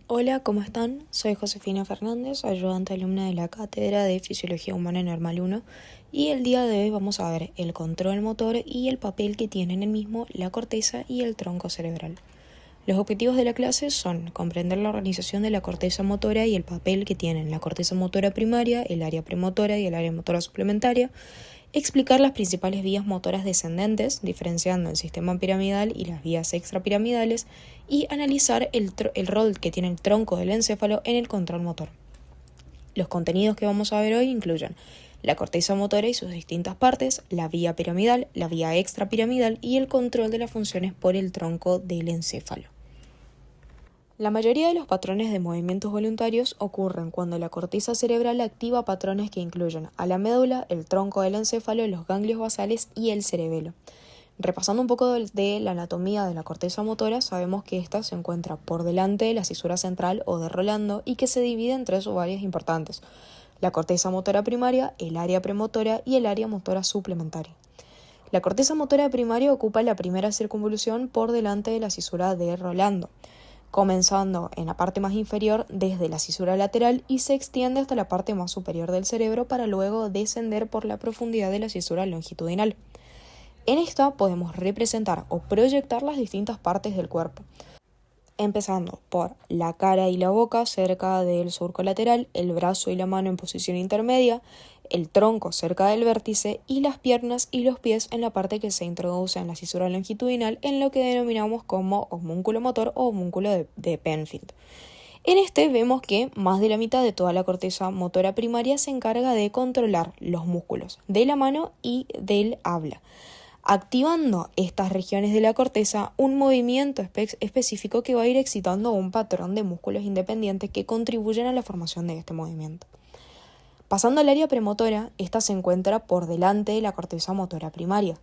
Hola, ¿cómo están? Soy Josefina Fernández, ayudante alumna de la Cátedra de Fisiología Humana Normal 1, y el día de hoy vamos a ver el control motor y el papel que tiene en el mismo la corteza y el tronco cerebral. Los objetivos de la clase son comprender la organización de la corteza motora y el papel que tienen la corteza motora primaria, el área premotora y el área motora suplementaria, explicar las principales vías motoras descendentes, diferenciando el sistema piramidal y las vías extrapiramidales, y analizar el rol que tiene el tronco del encéfalo en el control motor. Los contenidos que vamos a ver hoy incluyen la corteza motora y sus distintas partes, la vía piramidal, la vía extrapiramidal y el control de las funciones por el tronco del encéfalo. La mayoría de los patrones de movimientos voluntarios ocurren cuando la corteza cerebral activa patrones que incluyen a la médula, el tronco del encéfalo, los ganglios basales y el cerebelo. Repasando un poco de la anatomía de la corteza motora, sabemos que ésta se encuentra por delante de la cisura central o de Rolando y que se divide en tres subáreas importantes: la corteza motora primaria, el área premotora y el área motora suplementaria. La corteza motora primaria ocupa la primera circunvolución por delante de la cisura de Rolando, comenzando en la parte más inferior desde la cisura lateral y se extiende hasta la parte más superior del cerebro para luego descender por la profundidad de la cisura longitudinal. En esta podemos representar o proyectar las distintas partes del cuerpo, empezando por la cara y la boca cerca del surco lateral, el brazo y la mano en posición intermedia, el tronco cerca del vértice y las piernas y los pies en la parte que se introduce en la cisura longitudinal, en lo que denominamos como homúnculo motor o homúnculo de Penfield. En este vemos que más de la mitad de toda la corteza motora primaria se encarga de controlar los músculos de la mano y del habla, activando estas regiones de la corteza un movimiento específico que va a ir excitando un patrón de músculos independientes que contribuyen a la formación de este movimiento. Pasando al área premotora, esta se encuentra por delante de la corteza motora primaria,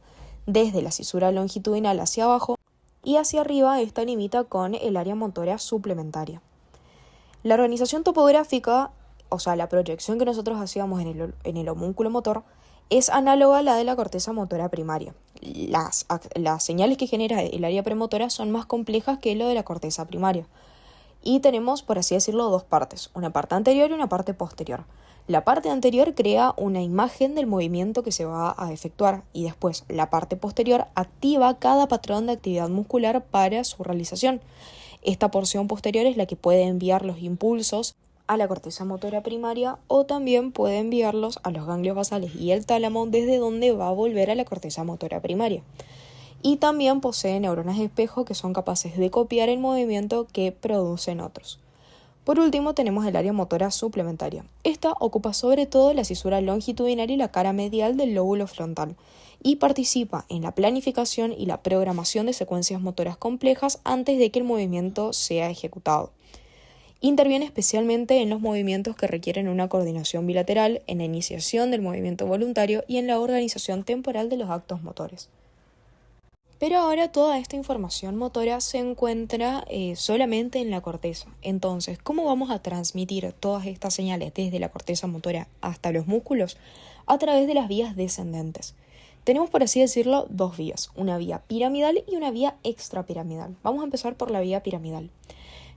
desde la cisura longitudinal hacia abajo, y hacia arriba esta limita con el área motora suplementaria. La organización topográfica, o sea, la proyección que nosotros hacíamos en el homúnculo motor, es análoga a la de la corteza motora primaria. Las señales que genera el área premotora son más complejas que lo de la corteza primaria. Y tenemos, por así decirlo, dos partes, una parte anterior y una parte posterior. La parte anterior crea una imagen del movimiento que se va a efectuar y después la parte posterior activa cada patrón de actividad muscular para su realización. Esta porción posterior es la que puede enviar los impulsos a la corteza motora primaria o también puede enviarlos a los ganglios basales y el tálamo, desde donde va a volver a la corteza motora primaria. Y también posee neuronas espejo que son capaces de copiar el movimiento que producen otros. Por último tenemos el área motora suplementaria. Esta ocupa sobre todo la cisura longitudinal y la cara medial del lóbulo frontal y participa en la planificación y la programación de secuencias motoras complejas antes de que el movimiento sea ejecutado. Interviene especialmente en los movimientos que requieren una coordinación bilateral, en la iniciación del movimiento voluntario y en la organización temporal de los actos motores. Pero ahora toda esta información motora se encuentra solamente en la corteza. Entonces, ¿cómo vamos a transmitir todas estas señales desde la corteza motora hasta los músculos? A través de las vías descendentes. Tenemos, por así decirlo, dos vías, una vía piramidal y una vía extrapiramidal. Vamos a empezar por la vía piramidal.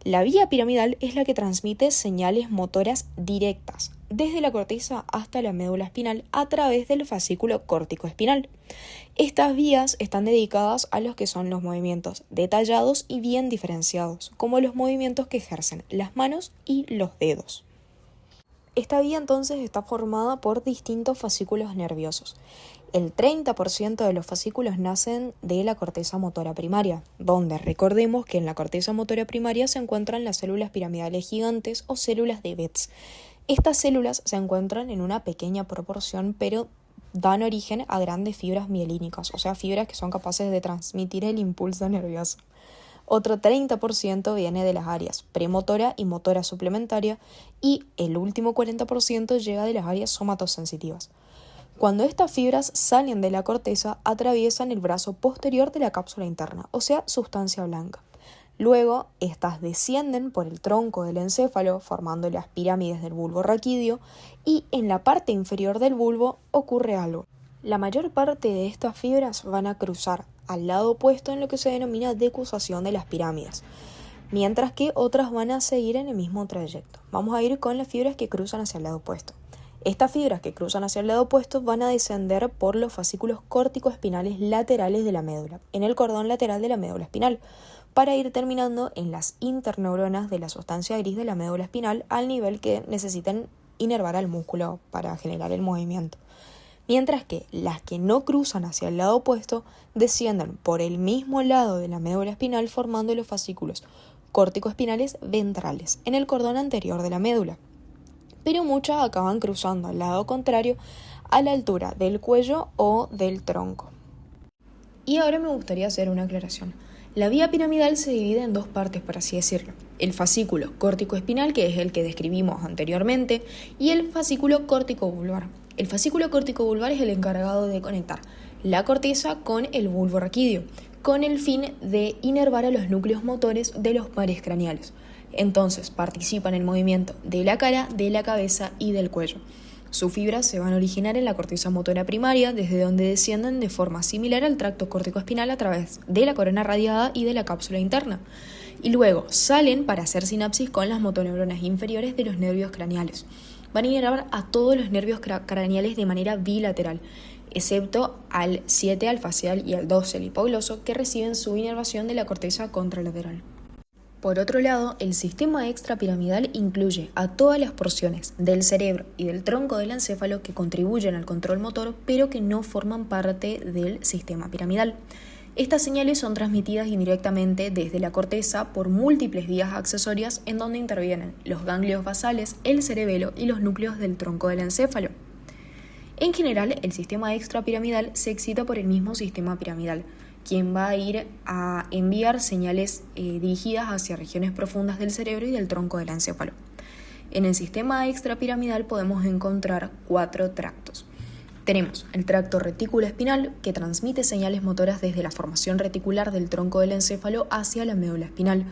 La vía piramidal es la que transmite señales motoras directas, desde la corteza hasta la médula espinal a través del fascículo córtico-espinal. Estas vías están dedicadas a los que son los movimientos detallados y bien diferenciados, como los movimientos que ejercen las manos y los dedos. Esta vía entonces está formada por distintos fascículos nerviosos. El 30% de los fascículos nacen de la corteza motora primaria, donde recordemos que en la corteza motora primaria se encuentran las células piramidales gigantes o células de Betz. Estas células se encuentran en una pequeña proporción, pero dan origen a grandes fibras mielínicas, o sea, fibras que son capaces de transmitir el impulso nervioso. Otro 30% viene de las áreas premotora y motora suplementaria y el último 40% llega de las áreas somatosensitivas. Cuando estas fibras salen de la corteza, atraviesan el brazo posterior de la cápsula interna, o sea, sustancia blanca. Luego, estas descienden por el tronco del encéfalo, formando las pirámides del bulbo raquídeo, y en la parte inferior del bulbo ocurre algo. La mayor parte de estas fibras van a cruzar al lado opuesto en lo que se denomina decusación de las pirámides. mientras que otras van a seguir en el mismo trayecto. Vamos a ir con las fibras que cruzan hacia el lado opuesto. Estas fibras que cruzan hacia el lado opuesto van a descender por los fascículos córtico-espinales laterales de la médula, en el cordón lateral de la médula espinal, para ir terminando en las interneuronas de la sustancia gris de la médula espinal al nivel que necesitan inervar al músculo para generar el movimiento. Mientras que las que no cruzan hacia el lado opuesto descienden por el mismo lado de la médula espinal formando los fascículos córtico-espinales ventrales en el cordón anterior de la médula. Pero muchas acaban cruzando al lado contrario a la altura del cuello o del tronco. Y ahora me gustaría hacer una aclaración. La vía piramidal se divide en dos partes, por así decirlo. El fascículo córtico-espinal, que es el que describimos anteriormente, y el fascículo córtico-vulvar. El fascículo córtico-vulvar es el encargado de conectar la corteza con el bulbo raquídeo, con el fin de inervar a los núcleos motores de los pares craneales. Entonces participa en el movimiento de la cara, de la cabeza y del cuello. Sus fibras se van a originar en la corteza motora primaria, desde donde descienden de forma similar al tracto córtico-espinal a través de la corona radiada y de la cápsula interna. Y luego salen para hacer sinapsis con las motoneuronas inferiores de los nervios craneales. Van a inervar a todos los nervios craneales de manera bilateral, excepto al 7, al facial y al 12, el hipogloso, que reciben su inervación de la corteza contralateral. Por otro lado, el sistema extrapiramidal incluye a todas las porciones del cerebro y del tronco del encéfalo que contribuyen al control motor, pero que no forman parte del sistema piramidal. Estas señales son transmitidas indirectamente desde la corteza por múltiples vías accesorias en donde intervienen los ganglios basales, el cerebelo y los núcleos del tronco del encéfalo. En general, el sistema extrapiramidal se excita por el mismo sistema piramidal, quien va a ir a enviar señales dirigidas hacia regiones profundas del cerebro y del tronco del encéfalo. En el sistema extrapiramidal podemos encontrar 4 tractos. Tenemos el tracto retículo-espinal, que transmite señales motoras desde la formación reticular del tronco del encéfalo hacia la médula espinal,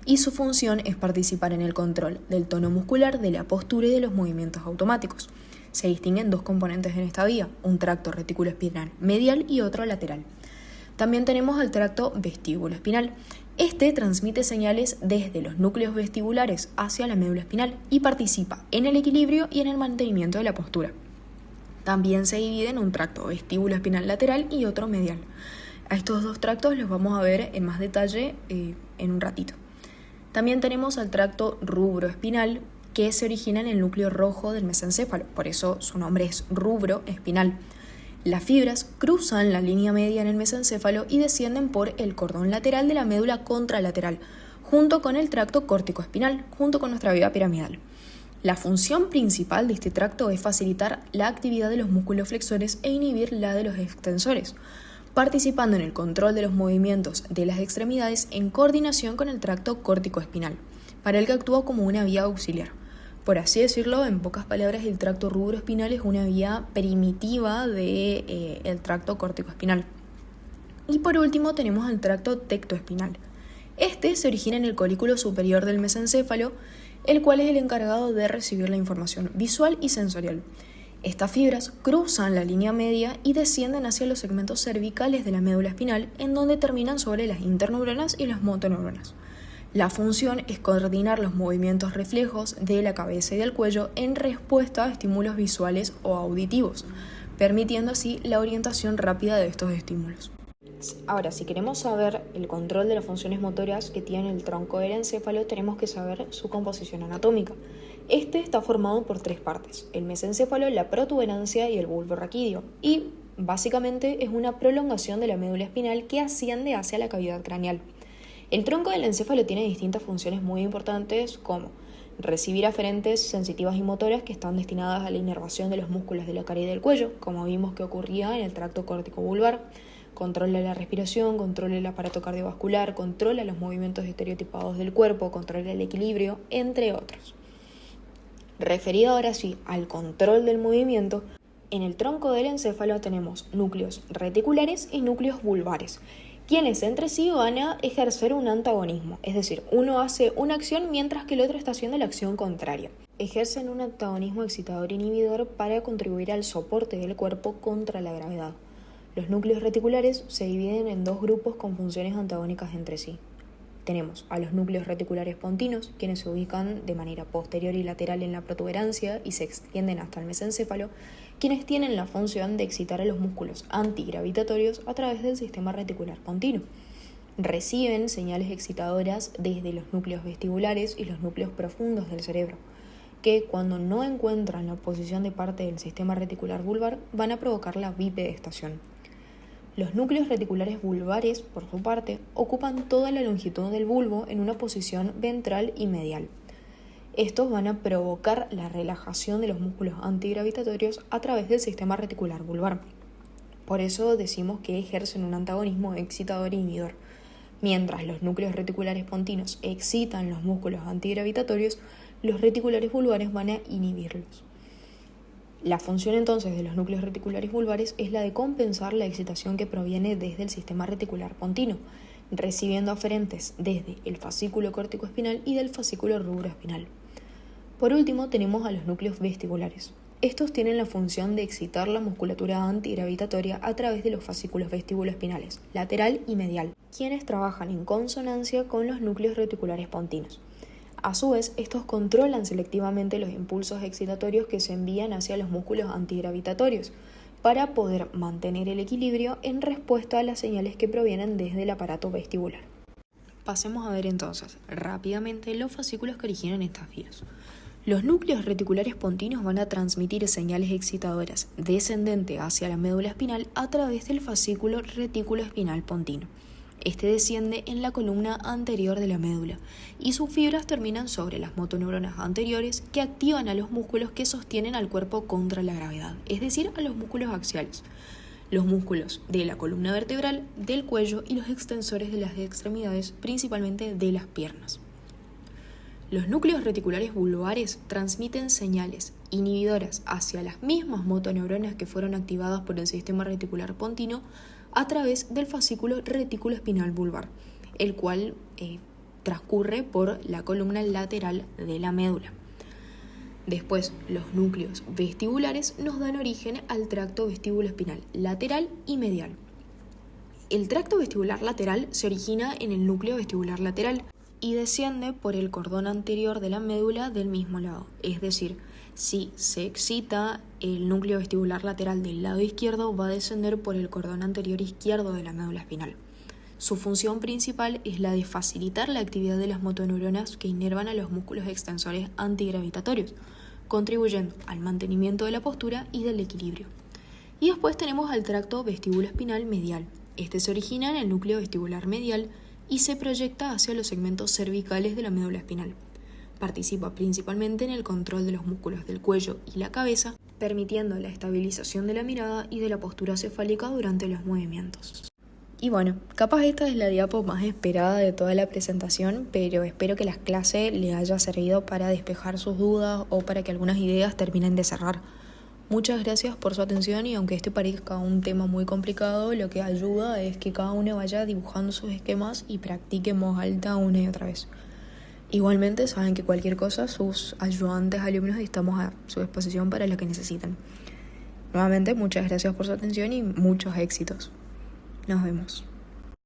y su función es participar en el control del tono muscular, de la postura y de los movimientos automáticos. Se distinguen 2 componentes en esta vía, un tracto retículo-espinal medial y otro lateral. También tenemos el tracto vestíbulo-espinal. Este transmite señales desde los núcleos vestibulares hacia la médula espinal y participa en el equilibrio y en el mantenimiento de la postura. También se divide en un tracto vestíbulo-espinal lateral y otro medial. A estos 2 tractos los vamos a ver en más detalle en un ratito. También tenemos al tracto rubroespinal, que se origina en el núcleo rojo del mesencéfalo, por eso su nombre es rubroespinal. Las fibras cruzan la línea media en el mesencéfalo y descienden por el cordón lateral de la médula contralateral, junto con el tracto córtico-espinal, junto con nuestra vía piramidal. La función principal de este tracto es facilitar la actividad de los músculos flexores e inhibir la de los extensores, participando en el control de los movimientos de las extremidades en coordinación con el tracto córtico-espinal, para el que actúa como una vía auxiliar. Por así decirlo, en pocas palabras, el tracto rubroespinal es una vía primitiva del tracto córtico-espinal. Y por último tenemos el tracto tectoespinal. Este se origina en el colículo superior del mesencéfalo, el cual es el encargado de recibir la información visual y sensorial. Estas fibras cruzan la línea media y descienden hacia los segmentos cervicales de la médula espinal, en donde terminan sobre las interneuronas y las motoneuronas. La función es coordinar los movimientos reflejos de la cabeza y del cuello en respuesta a estímulos visuales o auditivos, permitiendo así la orientación rápida de estos estímulos. Ahora, si queremos saber el control de las funciones motoras que tiene el tronco del encéfalo, tenemos que saber su composición anatómica. Este está formado por 3 partes: el mesencéfalo, la protuberancia y el bulbo raquídeo, y básicamente es una prolongación de la médula espinal que asciende hacia la cavidad craneal. El tronco del encéfalo tiene distintas funciones muy importantes, como recibir aferentes sensitivas y motoras que están destinadas a la inervación de los músculos de la cara y del cuello, como vimos que ocurría en el tracto córtico-vulvar, controla la respiración, controla el aparato cardiovascular, controla los movimientos estereotipados del cuerpo, controla el equilibrio, entre otros. Referido ahora sí al control del movimiento, en el tronco del encéfalo tenemos núcleos reticulares y núcleos vulvares, quienes entre sí van a ejercer un antagonismo, es decir, uno hace una acción mientras que el otro está haciendo la acción contraria. Ejercen un antagonismo excitador-inhibidor para contribuir al soporte del cuerpo contra la gravedad. Los núcleos reticulares se dividen en 2 grupos con funciones antagónicas entre sí. tenemos a los núcleos reticulares pontinos, quienes se ubican de manera posterior y lateral en la protuberancia y se extienden hasta el mesencéfalo, quienes tienen la función de excitar a los músculos antigravitatorios a través del sistema reticular pontino. Reciben señales excitadoras desde los núcleos vestibulares y los núcleos profundos del cerebro, que cuando no encuentran la oposición de parte del sistema reticular vulvar van a provocar la bipedestación. Los núcleos reticulares vulvares, por su parte, ocupan toda la longitud del bulbo en una posición ventral y medial. Estos van a provocar la relajación de los músculos antigravitatorios a través del sistema reticular vulvar. Por eso decimos que ejercen un antagonismo excitador e inhibidor. Mientras los núcleos reticulares pontinos excitan los músculos antigravitatorios, los reticulares vulvares van a inhibirlos. La función entonces de los núcleos reticulares vulvares es la de compensar la excitación que proviene desde el sistema reticular pontino, recibiendo aferentes desde el fascículo córtico-espinal y del fascículo rubroespinal. Por último, tenemos a los núcleos vestibulares. Estos tienen la función de excitar la musculatura antigravitatoria a través de los fascículos vestíbulo-espinales, lateral y medial, quienes trabajan en consonancia con los núcleos reticulares pontinos. A su vez, estos controlan selectivamente los impulsos excitatorios que se envían hacia los músculos antigravitatorios para poder mantener el equilibrio en respuesta a las señales que provienen desde el aparato vestibular. Pasemos a ver entonces rápidamente los fascículos que originan estas vías. Los núcleos reticulares pontinos van a transmitir señales excitadoras descendente hacia la médula espinal a través del fascículo retículo espinal pontino. Este desciende en la columna anterior de la médula y sus fibras terminan sobre las motoneuronas anteriores que activan a los músculos que sostienen al cuerpo contra la gravedad, es decir, a los músculos axiales, los músculos de la columna vertebral, del cuello y los extensores de las extremidades, principalmente de las piernas. Los núcleos reticulares vulvares transmiten señales inhibidoras hacia las mismas motoneuronas que fueron activadas por el sistema reticular pontino a través del fascículo retículo espinal vulvar, el cual transcurre por la columna lateral de la médula. Después, los núcleos vestibulares nos dan origen al tracto vestíbulo-espinal lateral y medial. El tracto vestibular lateral se origina en el núcleo vestibular lateral y desciende por el cordón anterior de la médula del mismo lado, es decir, si se excita el núcleo vestibular lateral del lado izquierdo, va a descender por el cordón anterior izquierdo de la médula espinal. Su función principal es la de facilitar la actividad de las motoneuronas que inervan a los músculos extensores antigravitatorios, contribuyendo al mantenimiento de la postura y del equilibrio. Y después tenemos al tracto vestíbulo-espinal medial. Este se origina en el núcleo vestibular medial y se proyecta hacia los segmentos cervicales de la médula espinal. Participa principalmente en el control de los músculos del cuello y la cabeza, permitiendo la estabilización de la mirada y de la postura cefálica durante los movimientos. Y bueno, capaz esta es la diapo más esperada de toda la presentación, pero espero que la clase le haya servido para despejar sus dudas o para que algunas ideas terminen de cerrar. Muchas gracias por su atención y aunque este parezca un tema muy complicado, lo que ayuda es que cada uno vaya dibujando sus esquemas y practique en voz alta una y otra vez. Igualmente saben que cualquier cosa, sus ayudantes alumnos estamos a su disposición para lo que necesiten. Nuevamente, muchas gracias por su atención y muchos éxitos. Nos vemos.